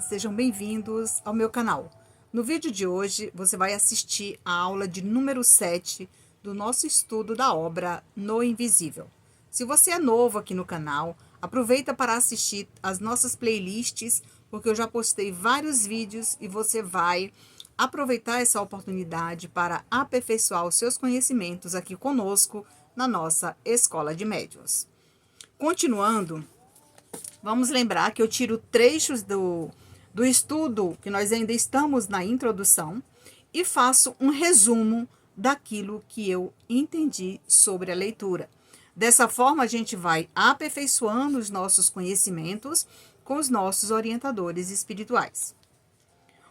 Sejam bem-vindos ao meu canal. No vídeo de hoje, você vai assistir a aula de número 7 do nosso estudo da obra No Invisível. Se você é novo aqui no canal, aproveita para assistir as nossas playlists, porque eu já postei vários vídeos e você vai aproveitar essa oportunidade para aperfeiçoar os seus conhecimentos aqui conosco na nossa Escola de Médiuns. Continuando, vamos lembrar que eu tiro trechos do estudo, que nós ainda estamos na introdução, e faço um resumo daquilo que eu entendi sobre a leitura. Dessa forma, a gente vai aperfeiçoando os nossos conhecimentos com os nossos orientadores espirituais.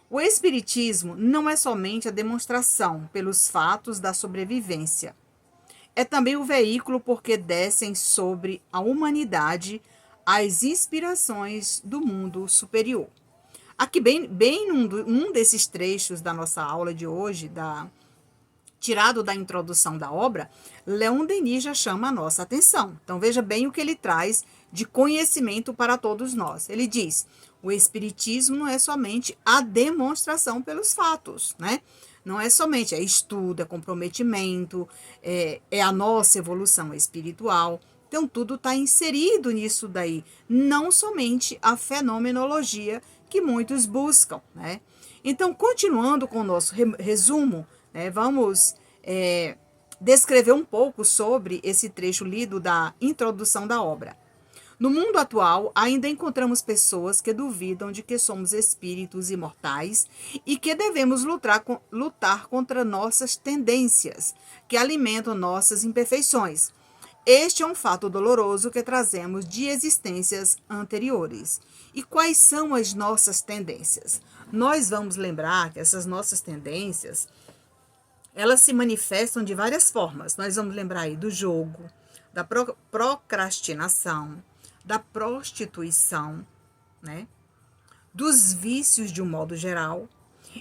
O Espiritismo não é somente a demonstração pelos fatos da sobrevivência. É também o veículo porque descem sobre a humanidade as inspirações do mundo superior. Aqui, bem num desses trechos da nossa aula de hoje, tirado da introdução da obra, Leon Denis já chama a nossa atenção. Então, veja bem o que ele traz de conhecimento para todos nós. Ele diz: o Espiritismo não é somente a demonstração pelos fatos, né? Não é somente, é estudo, é comprometimento, é a nossa evolução espiritual. Então, tudo está inserido nisso daí. Não somente a fenomenologia que muitos buscam, né? Então, continuando com o nosso resumo, né, vamos descrever um pouco sobre esse trecho lido da introdução da obra. No mundo atual, ainda encontramos pessoas que duvidam de que somos espíritos imortais e que devemos lutar contra nossas tendências, que alimentam nossas imperfeições. Este é um fato doloroso que trazemos de existências anteriores. E quais são as nossas tendências? Nós vamos lembrar que essas nossas tendências, elas se manifestam de várias formas. Nós vamos lembrar aí do jogo, da procrastinação, da prostituição, né? Dos vícios de um modo geral.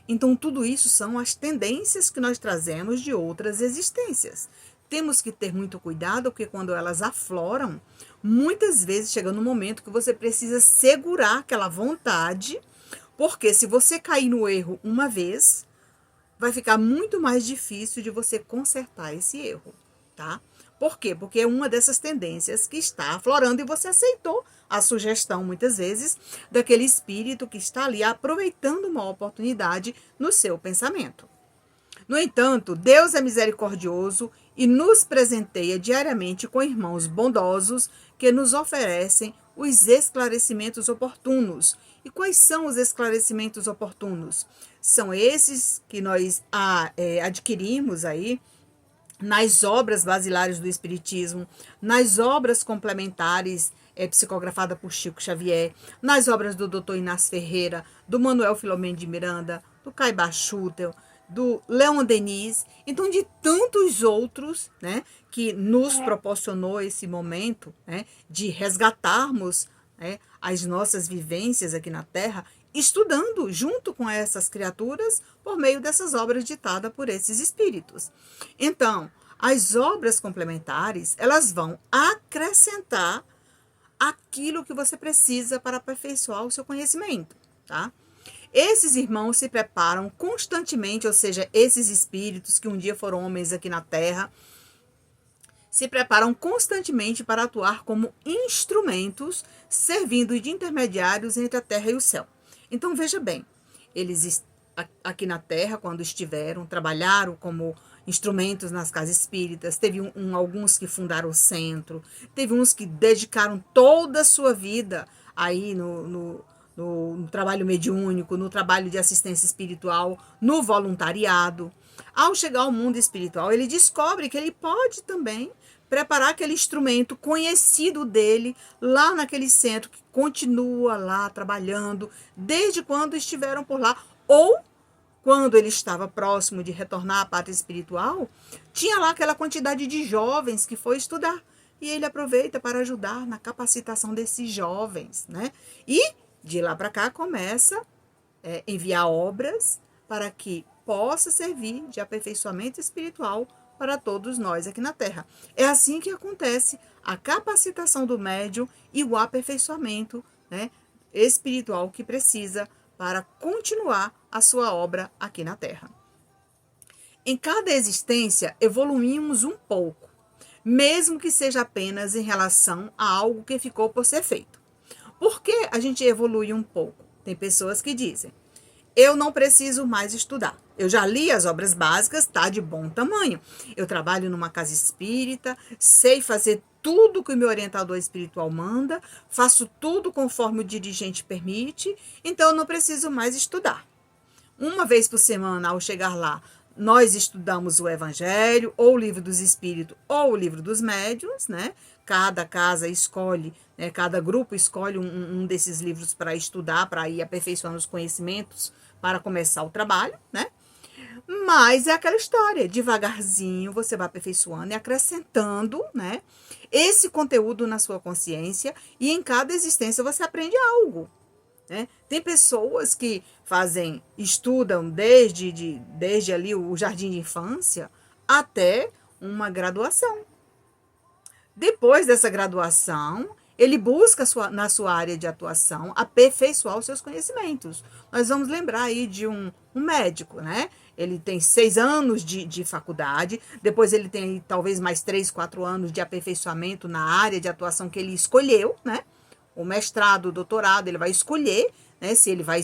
Então, tudo isso são as tendências que nós trazemos de outras existências. Temos que ter muito cuidado, porque quando elas afloram, muitas vezes chega no momento que você precisa segurar aquela vontade, porque se você cair no erro uma vez, vai ficar muito mais difícil de você consertar esse erro, tá? Por quê? Porque é uma dessas tendências que está aflorando e você aceitou a sugestão, muitas vezes, daquele espírito que está ali aproveitando uma oportunidade no seu pensamento. No entanto, Deus é misericordioso e nos presenteia diariamente com irmãos bondosos que nos oferecem os esclarecimentos oportunos. E quais são os esclarecimentos oportunos? São esses que nós adquirimos aí nas obras basilares do Espiritismo, nas obras complementares psicografadas por Chico Xavier, nas obras do Dr. Inácio Ferreira, do Manuel Filomeno de Miranda, do Caibá Schutel, do Leon Denis, então de tantos outros, né, que nos proporcionou esse momento, né, de resgatarmos, né, as nossas vivências aqui na Terra, estudando junto com essas criaturas por meio dessas obras ditadas por esses espíritos. Então, as obras complementares, elas vão acrescentar aquilo que você precisa para aperfeiçoar o seu conhecimento, tá? Esses irmãos se preparam constantemente, ou seja, esses espíritos que um dia foram homens aqui na Terra, se preparam constantemente para atuar como instrumentos, servindo de intermediários entre a Terra e o céu. Então, veja bem, eles aqui na Terra, quando estiveram, trabalharam como instrumentos nas casas espíritas, teve alguns que fundaram o centro, teve uns que dedicaram toda a sua vida aí no trabalho mediúnico, no trabalho de assistência espiritual, no voluntariado. Ao chegar ao mundo espiritual, ele descobre que ele pode também preparar aquele instrumento conhecido dele lá naquele centro, que continua lá trabalhando desde quando estiveram por lá, ou quando ele estava próximo de retornar à pátria espiritual, tinha lá aquela quantidade de jovens que foi estudar, e ele aproveita para ajudar na capacitação desses jovens, né? E de lá para cá começa a enviar obras para que possa servir de aperfeiçoamento espiritual para todos nós aqui na Terra. É assim que acontece a capacitação do médium e o aperfeiçoamento, né, espiritual que precisa para continuar a sua obra aqui na Terra. Em cada existência, evoluímos um pouco, mesmo que seja apenas em relação a algo que ficou por ser feito. Por que a gente evolui um pouco? Tem pessoas que dizem: eu não preciso mais estudar. Eu já li as obras básicas, está de bom tamanho. Eu trabalho numa casa espírita, sei fazer tudo que o meu orientador espiritual manda, faço tudo conforme o dirigente permite, então eu não preciso mais estudar. Uma vez por semana, ao chegar lá, nós estudamos o Evangelho, ou o Livro dos Espíritos, ou o Livro dos Médiuns, né? Cada casa escolhe, né? Cada grupo escolhe um desses livros para estudar, para ir aperfeiçoando os conhecimentos, para começar o trabalho, né? Mas é aquela história, devagarzinho você vai aperfeiçoando e acrescentando, né, esse conteúdo na sua consciência, e em cada existência você aprende algo, né? Tem pessoas que estudam desde ali o jardim de infância até uma graduação. Depois dessa graduação, ele busca na sua área de atuação aperfeiçoar os seus conhecimentos. Nós vamos lembrar aí de um médico, né? Ele tem 6 anos de faculdade, depois ele tem talvez mais 3, 4 anos de aperfeiçoamento na área de atuação que ele escolheu, né? O mestrado, o doutorado, ele vai escolher, né? Se ele vai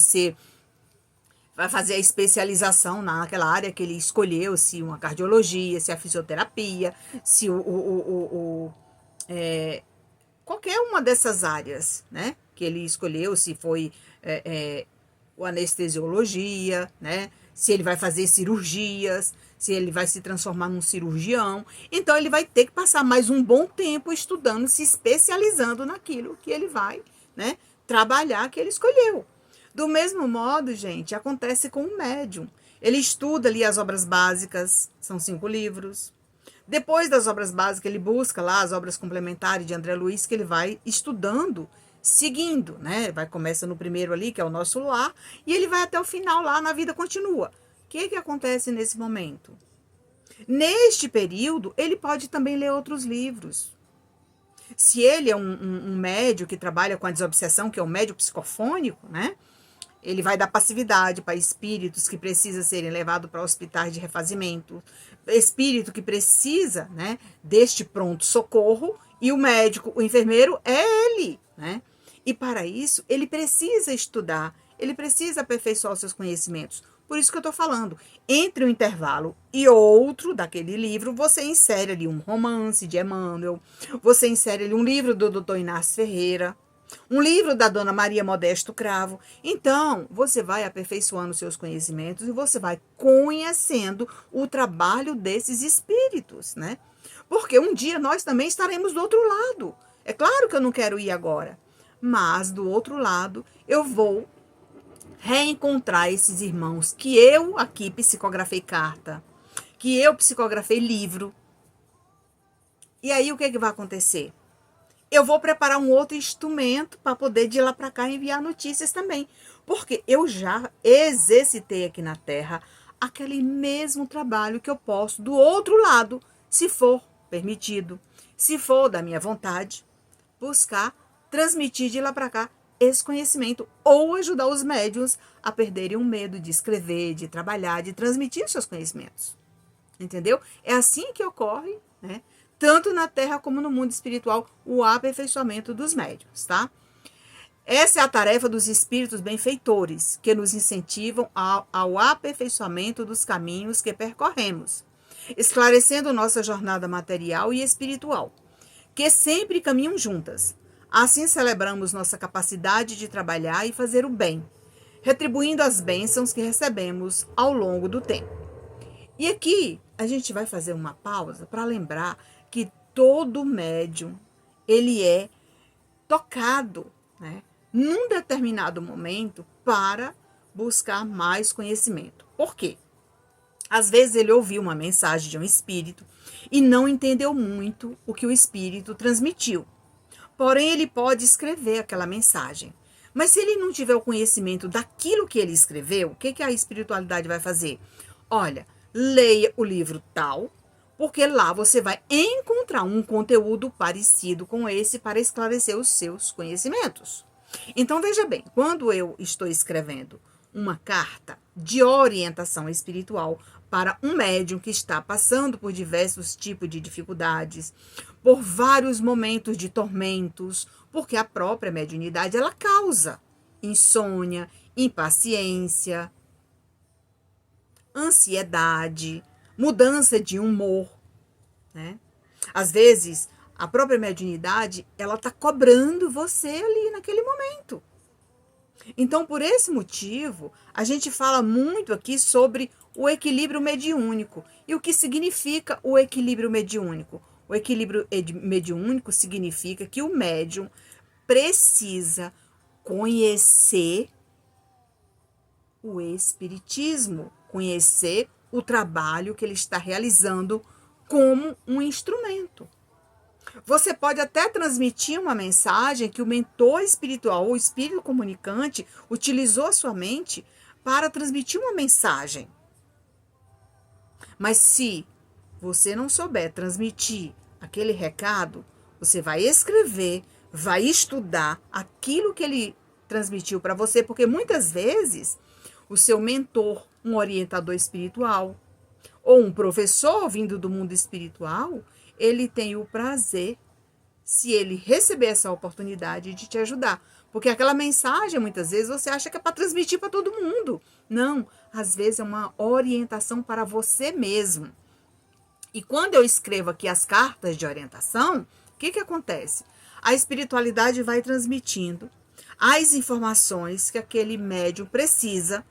fazer a especialização naquela área que ele escolheu, se uma cardiologia, se a fisioterapia, se qualquer uma dessas áreas, né, que ele escolheu, se foi o anestesiologia, né, se ele vai fazer cirurgias, se ele vai se transformar num cirurgião. Então, ele vai ter que passar mais um bom tempo estudando, se especializando naquilo que ele vai, né, trabalhar, que ele escolheu. Do mesmo modo, gente, acontece com o médium. Ele estuda ali as obras básicas, são 5 livros. Depois das obras básicas, ele busca lá as obras complementares de André Luiz, que ele vai estudando, seguindo, né? Começa no primeiro ali, que é o Nosso Lar, e ele vai até o final lá, na Vida Continua. O que acontece nesse momento? Neste período, ele pode também ler outros livros. Se ele é um médium que trabalha com a desobsessão, que é um médium psicofônico, né? Ele vai dar passividade para espíritos que precisam serem levados para hospitais de refazimento, espírito que precisa, né, deste pronto-socorro, e o médico, o enfermeiro, é ele, né? E para isso, ele precisa estudar, ele precisa aperfeiçoar os seus conhecimentos. Por isso que eu estou falando, entre um intervalo e outro daquele livro, você insere ali um romance de Emmanuel, você insere ali um livro do Dr. Inácio Ferreira, um livro da Dona Maria Modesto Cravo. Então, você vai aperfeiçoando seus conhecimentos e você vai conhecendo o trabalho desses espíritos, né? Porque um dia nós também estaremos do outro lado. É claro que eu não quero ir agora, mas do outro lado eu vou reencontrar esses irmãos que eu aqui psicografei carta, que eu psicografei livro. E aí o que vai acontecer? Eu vou preparar um outro instrumento para poder de lá para cá enviar notícias também. Porque eu já exercitei aqui na Terra aquele mesmo trabalho que eu posso do outro lado, se for permitido, se for da minha vontade, buscar transmitir de lá para cá esse conhecimento ou ajudar os médiuns a perderem o medo de escrever, de trabalhar, de transmitir seus conhecimentos. Entendeu? É assim que ocorre, né? Tanto na Terra como no mundo espiritual, o aperfeiçoamento dos médiuns, tá? Essa é a tarefa dos espíritos benfeitores, que nos incentivam ao aperfeiçoamento dos caminhos que percorremos, esclarecendo nossa jornada material e espiritual, que sempre caminham juntas. Assim celebramos nossa capacidade de trabalhar e fazer o bem, retribuindo as bênçãos que recebemos ao longo do tempo. E aqui a gente vai fazer uma pausa para lembrar que todo médium, ele é tocado, né, num determinado momento para buscar mais conhecimento. Por quê? Às vezes ele ouviu uma mensagem de um espírito e não entendeu muito o que o espírito transmitiu. Porém, ele pode escrever aquela mensagem. Mas se ele não tiver o conhecimento daquilo que ele escreveu, o que a espiritualidade vai fazer? Olha, leia o livro tal, porque lá você vai encontrar um conteúdo parecido com esse para esclarecer os seus conhecimentos. Então, veja bem, quando eu estou escrevendo uma carta de orientação espiritual para um médium que está passando por diversos tipos de dificuldades, por vários momentos de tormentos, porque a própria mediunidade ela causa insônia, impaciência, ansiedade, mudança de humor, né? Às vezes, a própria mediunidade, ela está cobrando você ali naquele momento. Então, por esse motivo, a gente fala muito aqui sobre o equilíbrio mediúnico. E o que significa o equilíbrio mediúnico? O equilíbrio mediúnico significa que o médium precisa conhecer o espiritismo, conhecer o trabalho que ele está realizando como um instrumento. Você pode até transmitir uma mensagem que o mentor espiritual ou o espírito comunicante utilizou a sua mente para transmitir uma mensagem. Mas se você não souber transmitir aquele recado, você vai escrever, vai estudar aquilo que ele transmitiu para você, porque muitas vezes o seu mentor, um orientador espiritual ou um professor vindo do mundo espiritual, ele tem o prazer, se ele receber essa oportunidade, de te ajudar. Porque aquela mensagem, muitas vezes, você acha que é para transmitir para todo mundo. Não, às vezes é uma orientação para você mesmo. E quando eu escrevo aqui as cartas de orientação, o que acontece? A espiritualidade vai transmitindo as informações que aquele médium precisa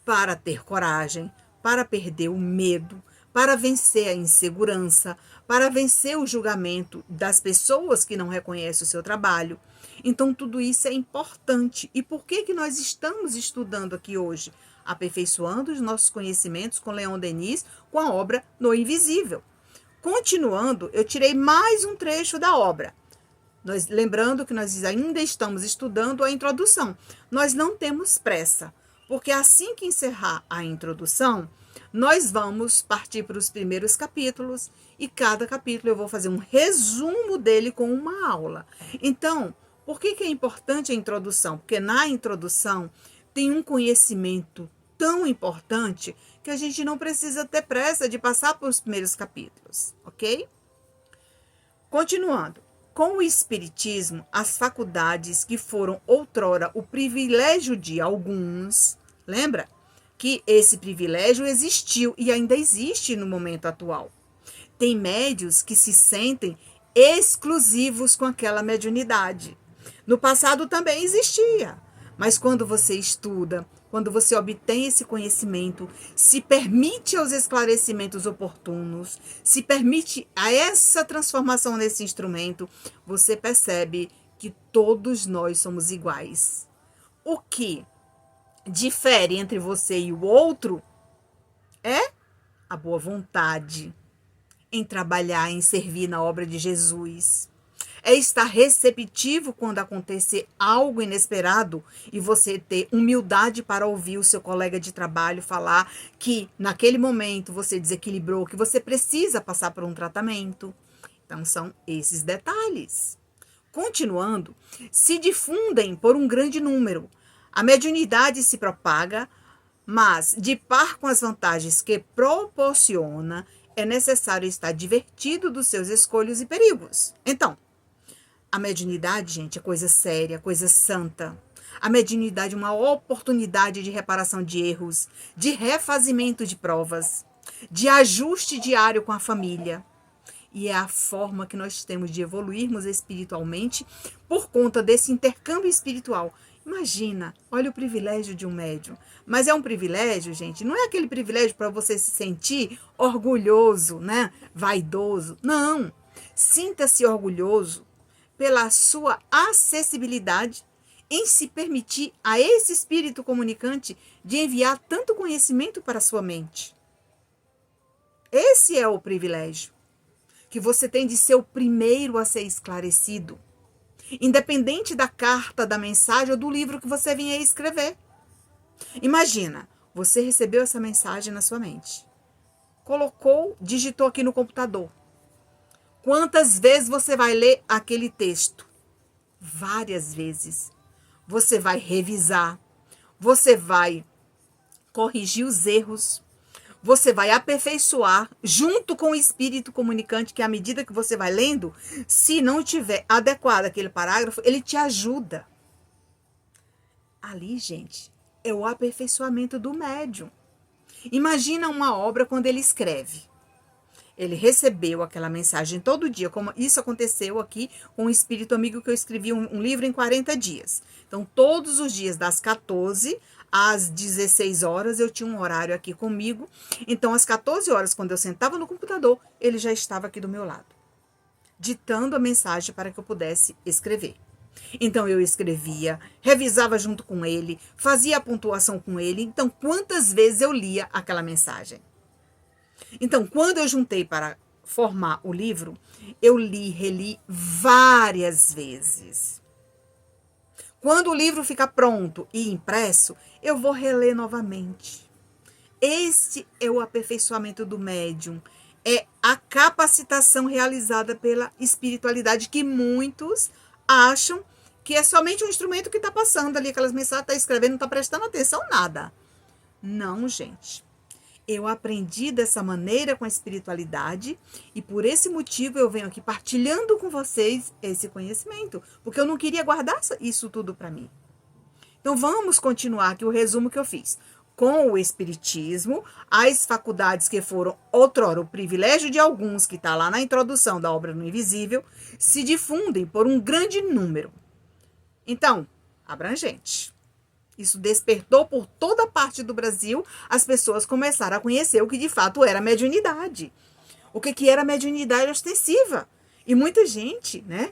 para ter coragem, para perder o medo, para vencer a insegurança, para vencer o julgamento das pessoas que não reconhecem o seu trabalho. Então, tudo isso é importante. E por que nós estamos estudando aqui hoje? Aperfeiçoando os nossos conhecimentos com Leon Denis, com a obra No Invisível. Continuando, eu tirei mais um trecho da obra. Lembrando que nós ainda estamos estudando a introdução. Nós não temos pressa, porque assim que encerrar a introdução, nós vamos partir para os primeiros capítulos e cada capítulo eu vou fazer um resumo dele com uma aula. Então, por que é importante a introdução? Porque na introdução tem um conhecimento tão importante que a gente não precisa ter pressa de passar por os primeiros capítulos, ok? Continuando. Com o Espiritismo, as faculdades que foram outrora o privilégio de alguns, lembra? Que esse privilégio existiu e ainda existe no momento atual. Tem médios que se sentem exclusivos com aquela mediunidade. No passado também existia, mas quando você estuda, quando você obtém esse conhecimento, se permite aos esclarecimentos oportunos, se permite a essa transformação nesse instrumento, você percebe que todos nós somos iguais. O que difere entre você e o outro é a boa vontade em trabalhar, em servir na obra de Jesus. É estar receptivo quando acontecer algo inesperado e você ter humildade para ouvir o seu colega de trabalho falar que naquele momento você desequilibrou, que você precisa passar por um tratamento. Então são esses detalhes. Continuando, se difundem por um grande número. A mediunidade se propaga, mas de par com as vantagens que proporciona, é necessário estar divertido dos seus escolhos e perigos. Então, a mediunidade, gente, é coisa séria, coisa santa. A mediunidade é uma oportunidade de reparação de erros, de refazimento de provas, de ajuste diário com a família. E é a forma que nós temos de evoluirmos espiritualmente por conta desse intercâmbio espiritual. Imagina, olha o privilégio de um médium. Mas é um privilégio, gente, não é aquele privilégio para você se sentir orgulhoso, né? Vaidoso. Não. Sinta-se orgulhoso pela sua acessibilidade em se permitir a esse espírito comunicante de enviar tanto conhecimento para a sua mente. Esse é o privilégio que você tem de ser o primeiro a ser esclarecido, independente da carta, da mensagem ou do livro que você venha escrever. Imagina, você recebeu essa mensagem na sua mente, colocou, digitou aqui no computador. Quantas vezes você vai ler aquele texto? Várias vezes. você vai revisar, você vai corrigir os erros, você vai aperfeiçoar junto com o espírito comunicante, que à medida que você vai lendo, se não tiver adequado aquele parágrafo, ele te ajuda. Ali, gente, é o aperfeiçoamento do médium. Imagina uma obra quando ele escreve. Ele recebeu aquela mensagem todo dia, como isso aconteceu aqui com o Espírito Amigo, que eu escrevi um livro em 40 dias. Então, todos os dias, das 14 às 16 horas, eu tinha um horário aqui comigo. Então, às 14 horas, quando eu sentava no computador, ele já estava aqui do meu lado, ditando a mensagem para que eu pudesse escrever. Então, eu escrevia, revisava junto com ele, fazia a pontuação com ele. Então, quantas vezes eu lia aquela mensagem? Então, quando eu juntei para formar o livro, eu li, reli várias vezes. Quando o livro ficar pronto e impresso, eu vou reler novamente. Este é o aperfeiçoamento do médium. É a capacitação realizada pela espiritualidade, que muitos acham que é somente um instrumento que está passando ali, aquelas mensagens, está escrevendo, não está prestando atenção, nada. Não, gente. Eu aprendi dessa maneira com a espiritualidade e por esse motivo eu venho aqui partilhando com vocês esse conhecimento, porque eu não queria guardar isso tudo para mim. Então vamos continuar aqui o resumo que eu fiz. Com o espiritismo, as faculdades que foram outrora o privilégio de alguns, que está lá na introdução da obra no Invisível, se difundem por um grande número. Então, abrangente. Isso despertou por toda parte do Brasil, as pessoas começaram a conhecer o que de fato era mediunidade. O que era mediunidade ostensiva. E muita gente, né,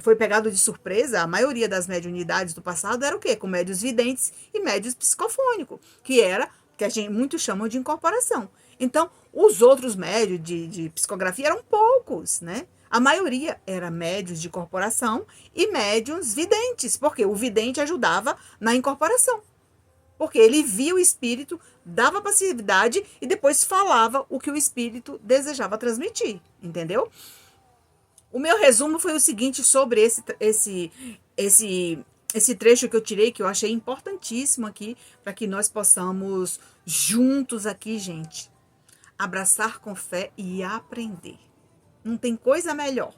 foi pegado de surpresa. A maioria das mediunidades do passado era o quê? Com médios videntes e médios psicofônicos, que a gente muitos chamam de incorporação. Então, os outros médios de psicografia eram poucos, né? A maioria era médios de corporação e médios videntes, porque o vidente ajudava na incorporação. Porque ele via o espírito, dava passividade e depois falava o que o espírito desejava transmitir, entendeu? O meu resumo foi o seguinte sobre esse trecho que eu tirei, que eu achei importantíssimo aqui, para que nós possamos juntos aqui, gente, abraçar com fé e aprender. Não tem coisa melhor.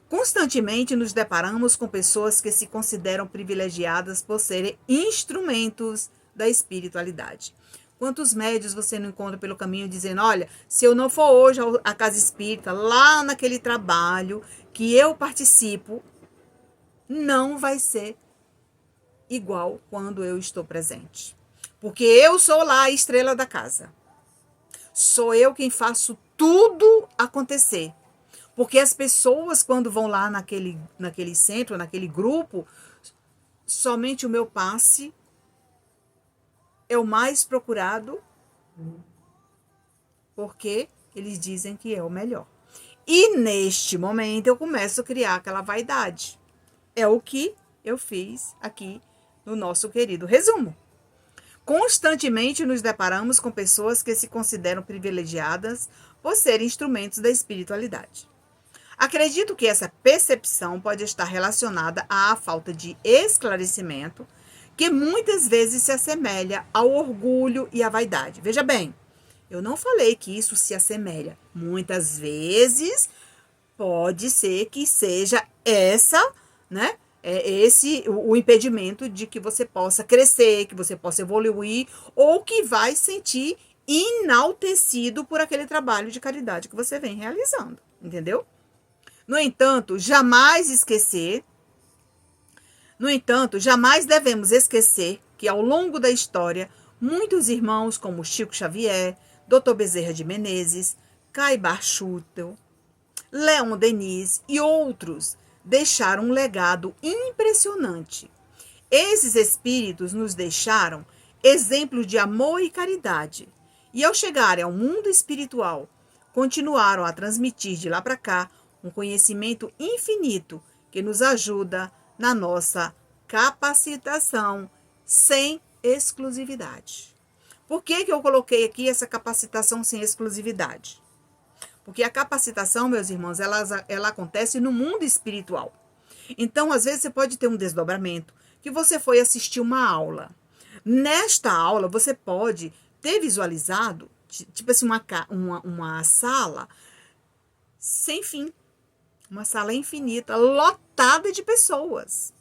Constantemente nos deparamos com pessoas que se consideram privilegiadas por serem instrumentos da espiritualidade. Quantos médios você não encontra pelo caminho dizendo, olha, se eu não for hoje à casa espírita, lá naquele trabalho que eu participo, não vai ser igual quando eu estou presente. Porque eu sou lá a estrela da casa. Sou eu quem faço tudo acontecer. Porque as pessoas, quando vão lá naquele centro, naquele grupo, somente o meu passe é o mais procurado, porque eles dizem que é o melhor. E neste momento eu começo a criar aquela vaidade. É o que eu fiz aqui no nosso querido resumo. Constantemente nos deparamos com pessoas que se consideram privilegiadas por serem instrumentos da espiritualidade. Acredito que essa percepção pode estar relacionada à falta de esclarecimento, que muitas vezes se assemelha ao orgulho e à vaidade. Veja bem, eu não falei que isso se assemelha. Muitas vezes pode ser que seja essa, né? Esse o impedimento de que você possa crescer, que você possa evoluir, ou que vai sentir enaltecido por aquele trabalho de caridade que você vem realizando, entendeu? No entanto, jamais devemos esquecer que ao longo da história, muitos irmãos como Chico Xavier, Dr. Bezerra de Menezes, Caibar Schutel, Leon Denis e outros deixaram um legado impressionante. Esses espíritos nos deixaram exemplos de amor e caridade. E ao chegarem ao mundo espiritual, continuaram a transmitir de lá para cá um conhecimento infinito que nos ajuda na nossa capacitação sem exclusividade. Por que eu coloquei aqui essa capacitação sem exclusividade? Porque a capacitação, meus irmãos, ela acontece no mundo espiritual. Então, às vezes, você pode ter um desdobramento, que você foi assistir uma aula. Nesta aula, você pode ter visualizado, tipo assim, uma sala sem fim. Uma sala infinita, lotada de pessoas.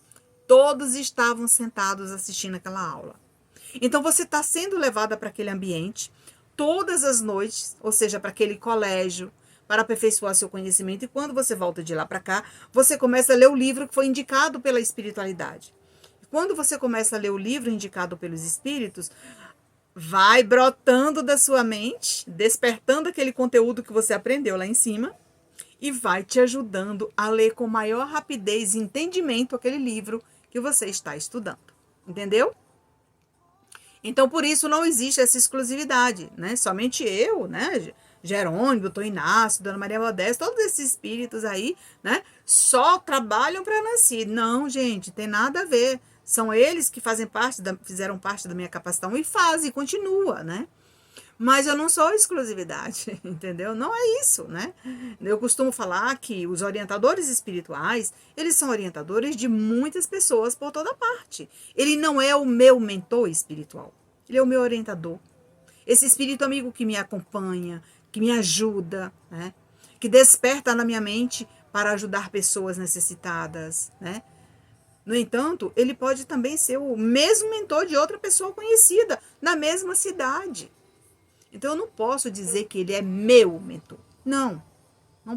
Todos estavam sentados assistindo aquela aula. Então, você está sendo levada para aquele ambiente todas as noites, ou seja, para aquele colégio, para aperfeiçoar seu conhecimento. E quando você volta de lá para cá, você começa a ler o livro que foi indicado pela espiritualidade. Quando você começa a ler o livro indicado pelos espíritos, vai brotando da sua mente, despertando aquele conteúdo que você aprendeu lá em cima e vai te ajudando a ler com maior rapidez e entendimento aquele livro que você está estudando. Entendeu? Então, por isso, não existe essa exclusividade, né? Somente eu, né? Jerônimo, doutor Inácio, Dona Maria Modesta, todos esses espíritos aí, né? Só trabalham para Nancy. Não, gente, tem nada a ver. São eles que fizeram parte da minha capacitação e fazem, continua, né? Mas eu não sou exclusividade, entendeu? Não é isso, né? Eu costumo falar que os orientadores espirituais, eles são orientadores de muitas pessoas por toda parte. Ele não é o meu mentor espiritual, ele é o meu orientador. Esse espírito amigo que me acompanha, que me ajuda, né? Que desperta na minha mente para ajudar pessoas necessitadas, né? No entanto, ele pode também ser o mesmo mentor de outra pessoa conhecida na mesma cidade. Então, eu não posso dizer que ele é meu mentor. Não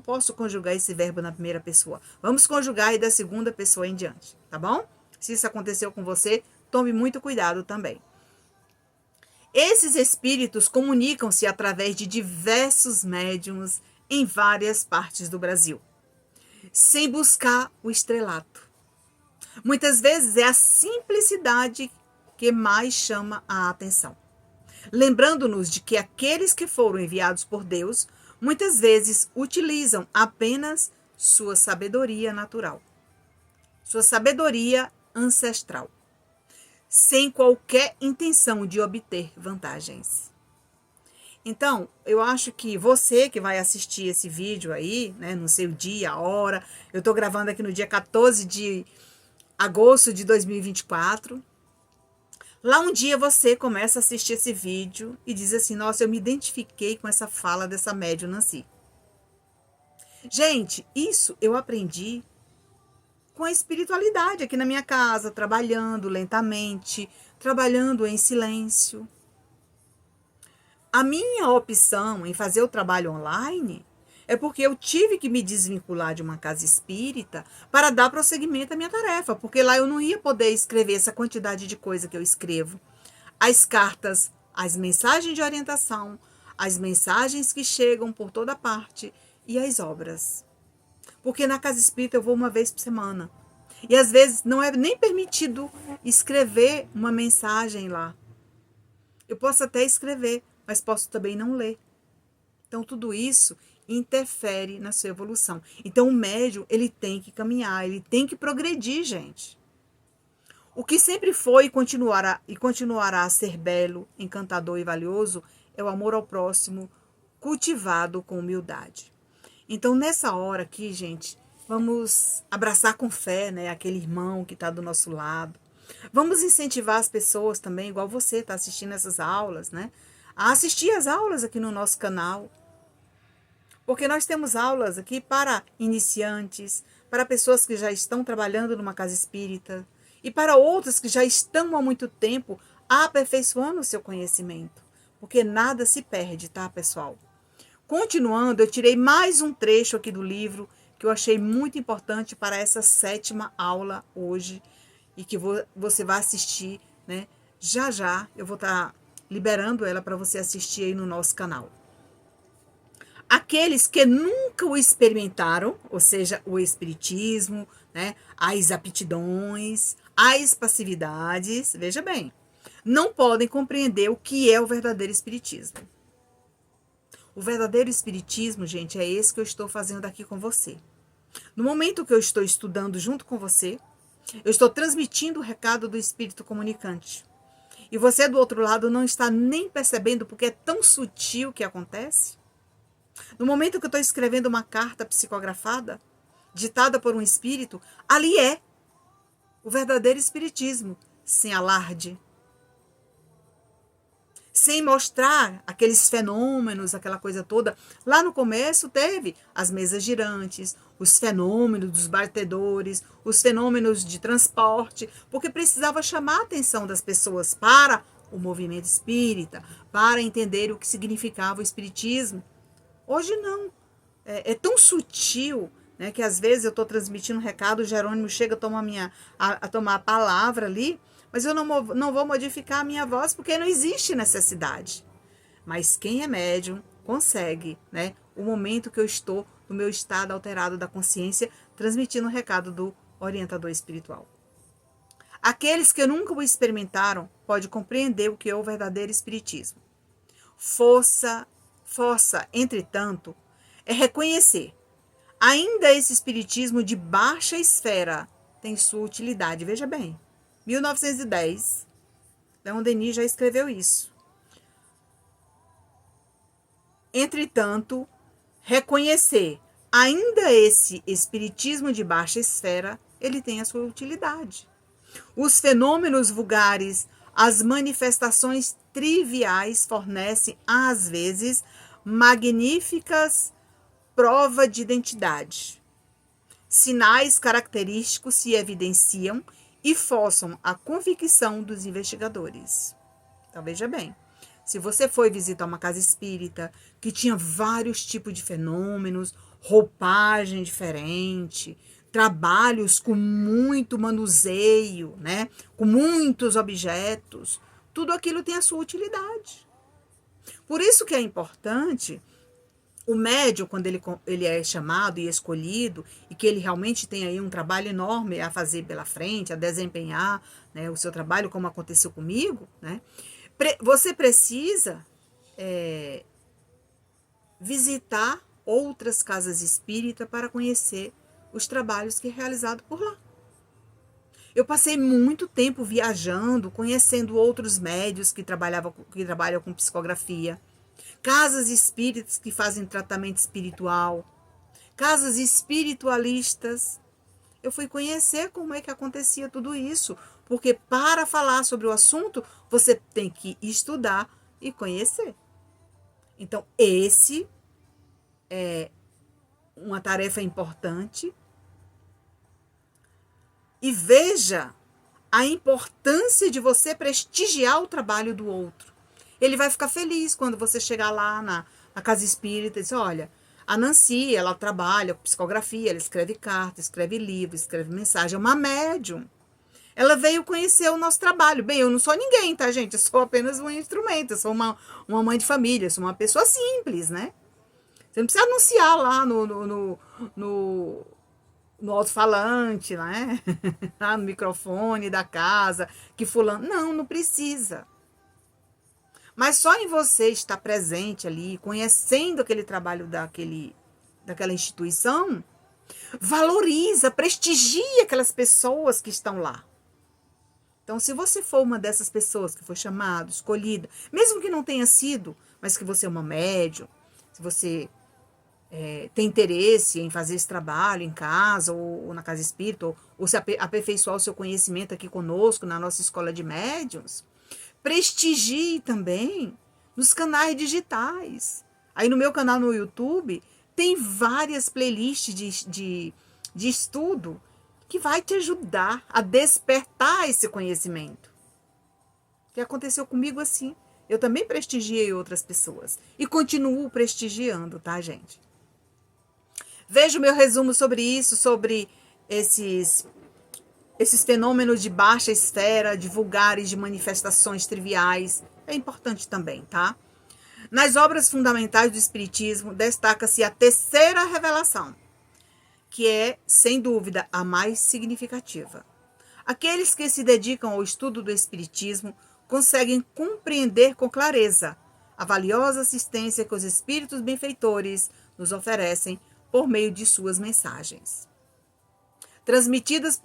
posso conjugar esse verbo na primeira pessoa. Vamos conjugar aí da segunda pessoa em diante, tá bom? Se isso aconteceu com você, tome muito cuidado também. Esses espíritos comunicam-se através de diversos médiuns em várias partes do Brasil, sem buscar o estrelato. Muitas vezes é a simplicidade que mais chama a atenção. Lembrando-nos de que aqueles que foram enviados por Deus, muitas vezes utilizam apenas sua sabedoria natural, sua sabedoria ancestral, sem qualquer intenção de obter vantagens. Então, eu acho que você que vai assistir esse vídeo aí, né, no seu dia, a hora, eu estou gravando aqui no dia 14 de agosto de 2024, lá um dia você começa a assistir esse vídeo e diz assim, nossa, eu me identifiquei com essa fala dessa médium Nancy. Gente, isso eu aprendi com a espiritualidade aqui na minha casa, trabalhando lentamente, trabalhando em silêncio. A minha opção em fazer o trabalho online é porque eu tive que me desvincular de uma casa espírita para dar prosseguimento à minha tarefa, porque lá eu não ia poder escrever essa quantidade de coisa que eu escrevo. As cartas, as mensagens de orientação, as mensagens que chegam por toda parte e as obras. Porque na casa espírita eu vou uma vez por semana. E às vezes não é nem permitido escrever uma mensagem lá. Eu posso até escrever, mas posso também não ler. Então tudo isso interfere na sua evolução. Então o médium, ele tem que caminhar, ele tem que progredir, gente. O que sempre foi e continuará a ser belo, encantador e valioso é o amor ao próximo, cultivado com humildade. Então nessa hora aqui, gente, vamos abraçar com fé, né, aquele irmão que está do nosso lado. Vamos incentivar as pessoas também, igual você está assistindo essas aulas, né, a assistir as aulas aqui no nosso canal. Porque nós temos aulas aqui para iniciantes, para pessoas que já estão trabalhando numa casa espírita e para outras que já estão há muito tempo aperfeiçoando o seu conhecimento. Porque nada se perde, tá, pessoal? Continuando, eu tirei mais um trecho aqui do livro que eu achei muito importante para essa 7ª aula hoje e que você vai assistir, né? Já eu vou estar liberando ela para você assistir aí no nosso canal. Aqueles que nunca o experimentaram, ou seja, o espiritismo, né, as aptidões, as passividades, veja bem, não podem compreender o que é o verdadeiro espiritismo. O verdadeiro espiritismo, gente, é esse que eu estou fazendo aqui com você. No momento que eu estou estudando junto com você, eu estou transmitindo o recado do espírito comunicante. E você do outro lado não está nem percebendo porque é tão sutil que acontece. No momento que eu estou escrevendo uma carta psicografada, ditada por um espírito, ali é O verdadeiro espiritismo, sem alarde, sem mostrar aqueles fenômenos, aquela coisa toda. Lá no começo teve as mesas girantes, os fenômenos dos batedores, os fenômenos de transporte, porque precisava chamar a atenção das pessoas para o movimento espírita, para entender o que significava o espiritismo. Hoje não. É tão sutil, né, que às vezes eu estou transmitindo um recado, o Jerônimo chega a tomar a palavra ali, mas eu não vou modificar a minha voz porque não existe necessidade. Mas quem é médium consegue, né, o momento que eu estou no meu estado alterado da consciência, transmitindo o recado do orientador espiritual. Aqueles que nunca o experimentaram podem compreender o que é o verdadeiro espiritismo. Força, entretanto, é reconhecer. Ainda esse espiritismo de baixa esfera tem sua utilidade. Veja bem, 1910, Leon Denis já escreveu isso. Entretanto, reconhecer ainda esse espiritismo de baixa esfera, ele tem a sua utilidade. Os fenômenos vulgares, as manifestações triviais fornecem, às vezes, magníficas provas de identidade. Sinais característicos se evidenciam e forçam a convicção dos investigadores. Então, veja bem, se você foi visitar uma casa espírita que tinha vários tipos de fenômenos, roupagem diferente, trabalhos com muito manuseio, né? Com muitos objetos, tudo aquilo tem a sua utilidade. Por isso que é importante o médium, quando ele é chamado e escolhido, e que ele realmente tem aí um trabalho enorme a fazer pela frente, a desempenhar, né, o seu trabalho, como aconteceu comigo, né? Você precisa visitar outras casas espíritas para conhecer os trabalhos que é realizado por lá. Eu passei muito tempo viajando, conhecendo outros médios que trabalham com psicografia, casas espíritas que fazem tratamento espiritual, casas espiritualistas. Eu fui conhecer como é que acontecia tudo isso, porque para falar sobre o assunto, você tem que estudar e conhecer. Então, esse é uma tarefa importante. E veja a importância de você prestigiar o trabalho do outro. Ele vai ficar feliz quando você chegar lá na casa espírita e dizer, olha, a Nancy, ela trabalha com psicografia, ela escreve carta, escreve livro, escreve mensagem, é uma médium. Ela veio conhecer o nosso trabalho. Bem, eu não sou ninguém, tá, gente? Eu sou apenas um instrumento, eu sou uma mãe de família, eu sou uma pessoa simples, né? Você não precisa anunciar lá no alto-falante, né? Lá no microfone da casa, que fulano... Não precisa. Mas só em você estar presente ali, conhecendo aquele trabalho daquela instituição, valoriza, prestigia aquelas pessoas que estão lá. Então, se você for uma dessas pessoas que foi chamada, escolhida, mesmo que não tenha sido, mas que você é uma médium, se você tem interesse em fazer esse trabalho em casa ou na casa espírita, ou se aperfeiçoar o seu conhecimento aqui conosco, na nossa escola de médiuns, prestigie também nos canais digitais. Aí no meu canal no YouTube tem várias playlists de estudo que vai te ajudar a despertar esse conhecimento. Que aconteceu comigo assim. Eu também prestigiei outras pessoas. E continuo prestigiando, tá, gente? Veja o meu resumo sobre isso, sobre esses fenômenos de baixa esfera, de vulgares, de manifestações triviais. É importante também, tá? Nas obras fundamentais do Espiritismo, destaca-se a terceira revelação, que é, sem dúvida, a mais significativa. Aqueles que se dedicam ao estudo do Espiritismo conseguem compreender com clareza a valiosa assistência que os espíritos benfeitores nos oferecem por meio de suas mensagens, transmitidas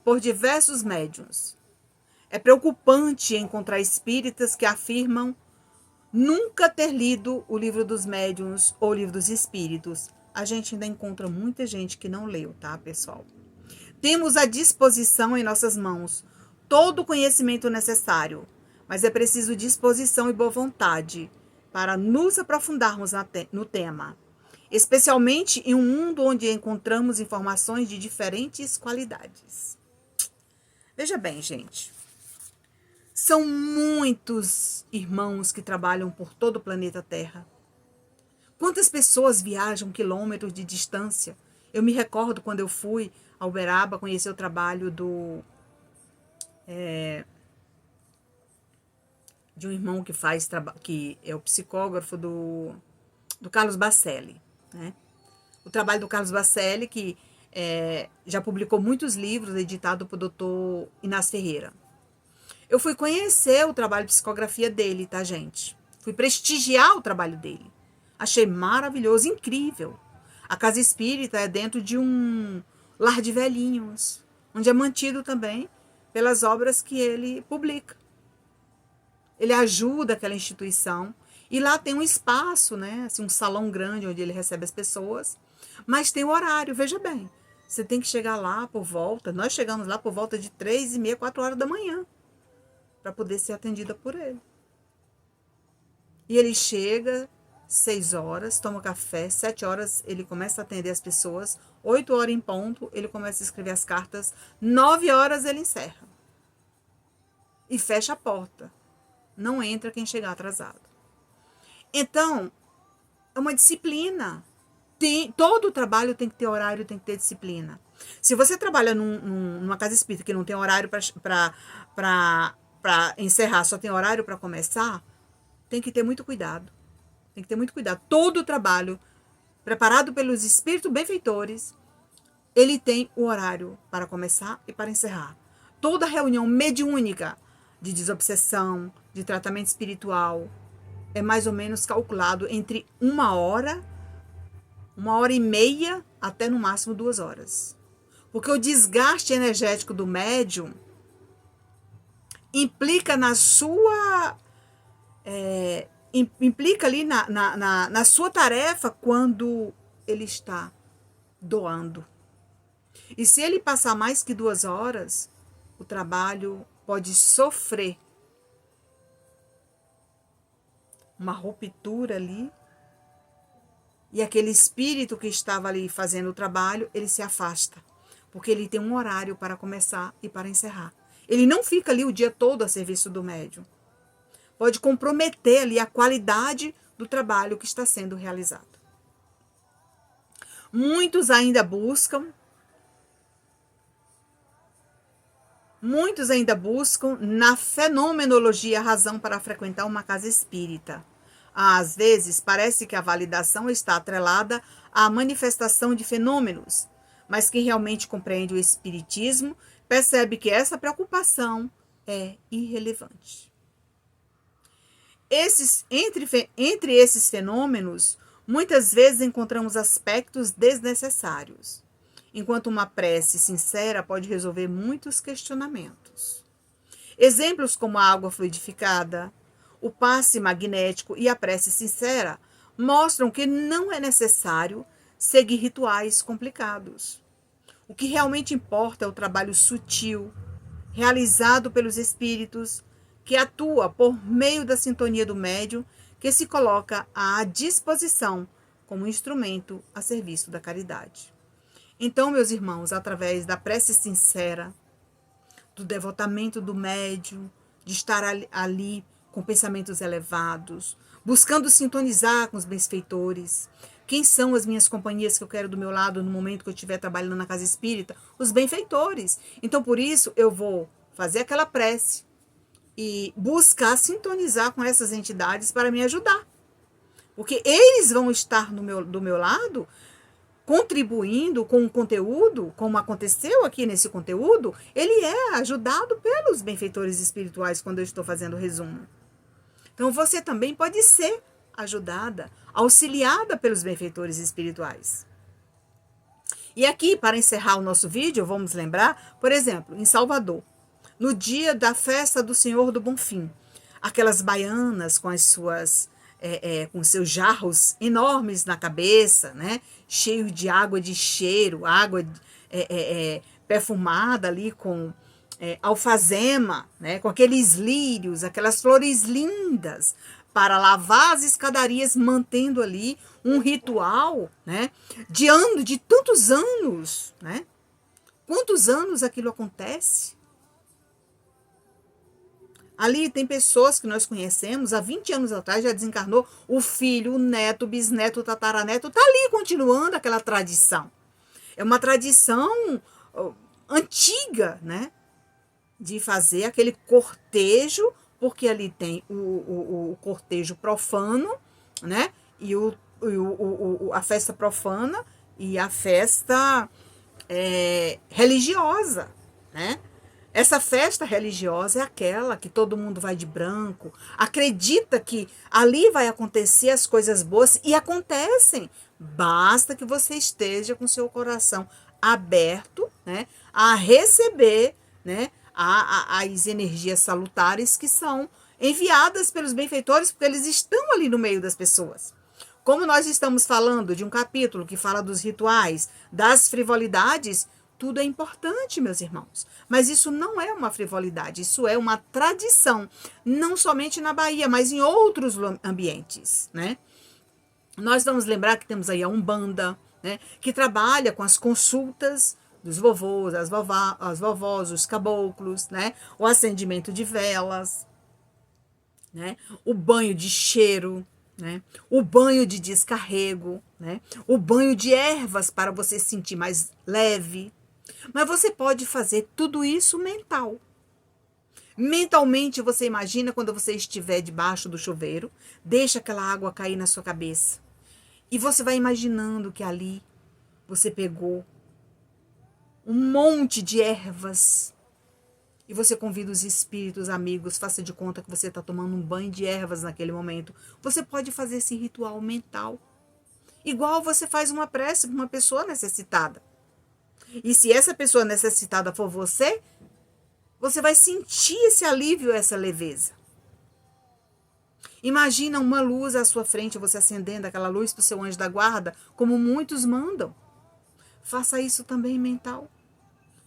por diversos médiuns. É preocupante encontrar espíritas que afirmam nunca ter lido o Livro dos Médiuns ou o Livro dos Espíritos. A gente ainda encontra muita gente que não leu, tá, pessoal? Temos à disposição em nossas mãos todo o conhecimento necessário, mas é preciso disposição e boa vontade para nos aprofundarmos no tema, especialmente em um mundo onde encontramos informações de diferentes qualidades. Veja bem, gente, são muitos irmãos que trabalham por todo o planeta Terra. Quantas pessoas viajam quilômetros de distância? Eu me recordo quando eu fui a Uberaba conhecer o trabalho de um irmão que é o psicógrafo do Carlos Bacelli, né? O trabalho do Carlos Bacelli, que já publicou muitos livros, editado por Dr. Inácio Ferreira. Eu fui conhecer o trabalho de psicografia dele, tá, gente? Fui prestigiar o trabalho dele. Achei maravilhoso, incrível. A Casa Espírita é dentro de um lar de velhinhos, onde é mantido também pelas obras que ele publica. Ele ajuda aquela instituição e lá tem um espaço, né, assim, um salão grande onde ele recebe as pessoas, mas tem o horário, veja bem, você tem que chegar lá por volta, nós chegamos lá por volta de 3h30, 4 horas da manhã, para poder ser atendida por ele. E ele chega 6 horas, toma café, 7 horas ele começa a atender as pessoas, 8 horas em ponto ele começa a escrever as cartas, 9 horas ele encerra. E fecha a porta. Não entra quem chegar atrasado. Então, é uma disciplina. Todo o trabalho tem que ter horário, tem que ter disciplina. Se você trabalha numa casa espírita que não tem horário para encerrar, só tem horário para começar, tem que ter muito cuidado. Tem que ter muito cuidado. Todo o trabalho preparado pelos espíritos benfeitores, ele tem o horário para começar e para encerrar. Toda reunião mediúnica de desobsessão, de tratamento espiritual, é mais ou menos calculado entre 1 hora, 1h30, até no máximo 2 horas. Porque o desgaste energético do médium implica na sua... implica ali na sua tarefa quando ele está doando. E se ele passar mais que 2 horas, o trabalho pode sofrer uma ruptura ali, e aquele espírito que estava ali fazendo o trabalho, ele se afasta, porque ele tem um horário para começar e para encerrar. Ele não fica ali o dia todo a serviço do médium. Pode comprometer ali a qualidade do trabalho que está sendo realizado. Muitos ainda buscam na fenomenologia a razão para frequentar uma casa espírita. Às vezes, parece que a validação está atrelada à manifestação de fenômenos, mas quem realmente compreende o espiritismo percebe que essa preocupação é irrelevante. Entre esses fenômenos, muitas vezes encontramos aspectos desnecessários, enquanto uma prece sincera pode resolver muitos questionamentos. Exemplos como a água fluidificada, o passe magnético e a prece sincera mostram que não é necessário seguir rituais complicados. O que realmente importa é o trabalho sutil, realizado pelos espíritos, que atua por meio da sintonia do médium, que se coloca à disposição como instrumento a serviço da caridade. Então, meus irmãos, através da prece sincera, do devotamento do médium, de estar ali com pensamentos elevados, buscando sintonizar com os benfeitores. Quem são as minhas companhias que eu quero do meu lado no momento que eu estiver trabalhando na casa espírita? Os benfeitores. Então, por isso, eu vou fazer aquela prece e buscar sintonizar com essas entidades para me ajudar. Porque eles vão estar do meu lado, contribuindo com o conteúdo, como aconteceu aqui nesse conteúdo, ele é ajudado pelos benfeitores espirituais quando eu estou fazendo o resumo. Então, você também pode ser ajudada, auxiliada pelos benfeitores espirituais. E aqui, para encerrar o nosso vídeo, vamos lembrar, por exemplo, em Salvador, no dia da festa do Senhor do Bonfim, aquelas baianas com as suas... com seus jarros enormes na cabeça, né? Cheios de água de cheiro, água perfumada ali com alfazema, né, com aqueles lírios, aquelas flores lindas, para lavar as escadarias, mantendo ali um ritual, né, de tantos anos, né? Quantos anos aquilo acontece? Ali tem pessoas que nós conhecemos, há 20 anos atrás já desencarnou o filho, o neto, o bisneto, o tataraneto, está ali continuando aquela tradição. É uma tradição antiga, né? De fazer aquele cortejo, porque ali tem o cortejo profano, né? E a festa profana e a festa religiosa, né? Essa festa religiosa é aquela que todo mundo vai de branco, acredita que ali vai acontecer as coisas boas e acontecem. Basta que você esteja com seu coração aberto, né, a receber, né, as energias salutares que são enviadas pelos benfeitores, porque eles estão ali no meio das pessoas. Como nós estamos falando de um capítulo que fala dos rituais, das frivolidades, tudo é importante, meus irmãos. Mas isso não é uma frivolidade, isso é uma tradição, não somente na Bahia, mas em outros ambientes, né? Nós vamos lembrar que temos aí a Umbanda, né, que trabalha com as consultas dos vovôs, as vovós, os caboclos, né, o acendimento de velas, né, o banho de cheiro, né, o banho de descarrego, né, o banho de ervas para você se sentir mais leve. Mas você pode fazer tudo isso mental. Mentalmente você imagina quando você estiver debaixo do chuveiro, deixa aquela água cair na sua cabeça. E você vai imaginando que ali você pegou um monte de ervas. E você convida os espíritos amigos, faça de conta que você está tomando um banho de ervas naquele momento. Você pode fazer esse ritual mental. Igual você faz uma prece para uma pessoa necessitada. E se essa pessoa necessitada for você, você vai sentir esse alívio, essa leveza. Imagina uma luz à sua frente, você acendendo aquela luz para o seu anjo da guarda, como muitos mandam. Faça isso também mental.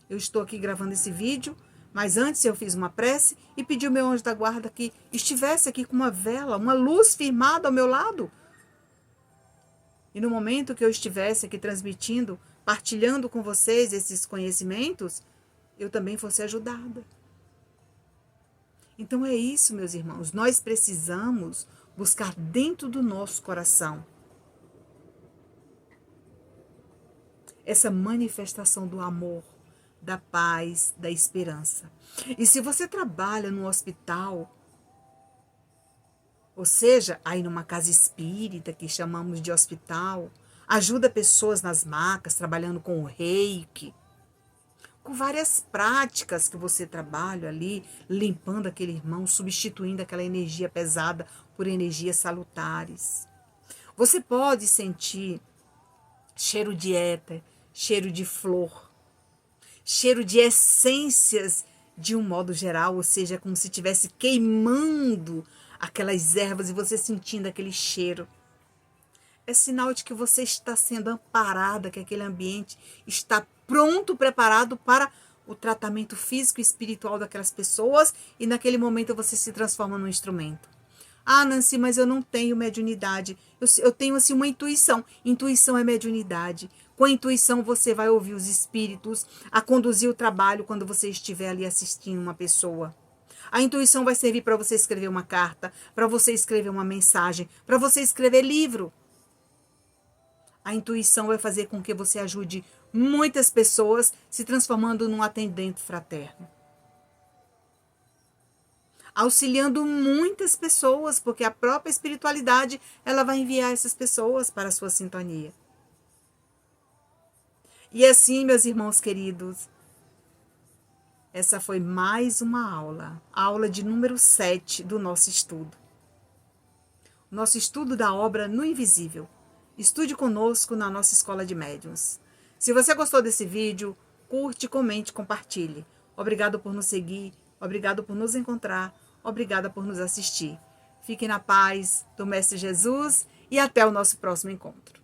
Eu estou aqui gravando esse vídeo, mas antes eu fiz uma prece e pedi ao meu anjo da guarda que estivesse aqui com uma vela, uma luz firmada ao meu lado. E no momento que eu estivesse aqui transmitindo, partilhando com vocês esses conhecimentos, eu também fosse ajudada. Então é isso, meus irmãos. Nós precisamos buscar dentro do nosso coração essa manifestação do amor, da paz, da esperança. E se você trabalha no hospital, ou seja, aí numa casa espírita que chamamos de hospital, ajuda pessoas nas macas, trabalhando com o reiki, com várias práticas que você trabalha ali, limpando aquele irmão, substituindo aquela energia pesada por energias salutares. Você pode sentir cheiro de éter, cheiro de flor, cheiro de essências de um modo geral, ou seja, como se estivesse queimando aquelas ervas e você sentindo aquele cheiro. É sinal de que você está sendo amparada, que aquele ambiente está pronto, preparado para o tratamento físico e espiritual daquelas pessoas e naquele momento você se transforma num instrumento. Ah, Nancy, mas eu não tenho mediunidade. Eu tenho assim uma intuição. Intuição é mediunidade. Com a intuição você vai ouvir os espíritos, a conduzir o trabalho quando você estiver ali assistindo uma pessoa. A intuição vai servir para você escrever uma carta, para você escrever uma mensagem, para você escrever livro. A intuição vai fazer com que você ajude muitas pessoas se transformando num atendente fraterno. Auxiliando muitas pessoas, porque a própria espiritualidade ela vai enviar essas pessoas para a sua sintonia. E assim, meus irmãos queridos, essa foi mais uma aula de número 7 do nosso estudo. Nosso estudo da obra No Invisível. Estude conosco na nossa Escola de Médiuns. Se você gostou desse vídeo, curte, comente, compartilhe. Obrigado por nos seguir, obrigado por nos encontrar, obrigada por nos assistir. Fiquem na paz do Mestre Jesus e até o nosso próximo encontro.